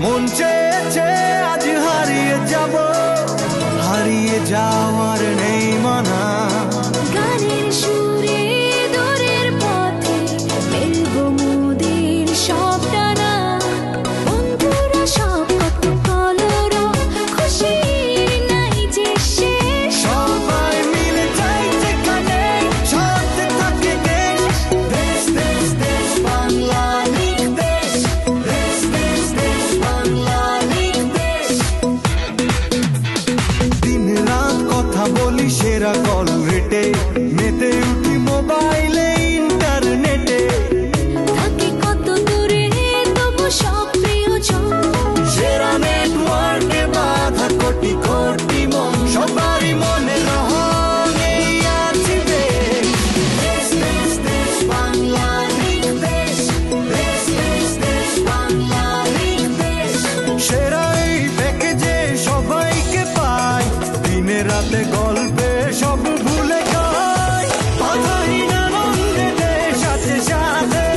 মন চেয়েছে আজ হারিয়ে যাব, হারিয়ে যাওয়ার নেই মানা। গানের সুরে দূরের পথে মেলবো মোদের সব টানা। বন্ধুরা সব কত কলরব, খুশির নাই যে শেষ। সবাই মিলে যাই যেখানে, শান্তি থাকে দেশ। দেশ দেশ দেশ বাংলালিং দেশ, দেশ দেশ দেশ বাংলালিং দেশ। দিন রাত কথা বলি সেরা কল রেটে, মেতে উঠি মোবাইলে ইন্টারনেটে। থাকে কত দূরে তবু সব প্রিয়জন, সেরা নেটওয়ার্কে বাধা কোটি কোটি মন। সবারই মনে রহন এই আছি দেশ। দেশ দেশ দেশ বাংলালিং দেশ, দেশ দেশ দেশ বাংলালিং দেশ। সেরা এই প্যাকেজে সবাইকে পাই, দিনে রাতে গল্পে সব ভুলে যাই। বাধাহীন আনন্দে দেশ আছে সাথে,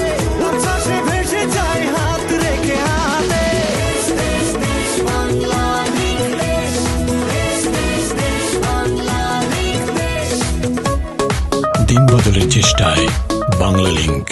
উচ্ছ্বাসে ভেসে যায় হাত রেখে হাতে। দেশ দেশ দেশ বাংলালিং দেশ, দেশ দেশ দেশ বাংলালিং দেশ। দিন বদলের চেষ্টায় বাংলালিংক।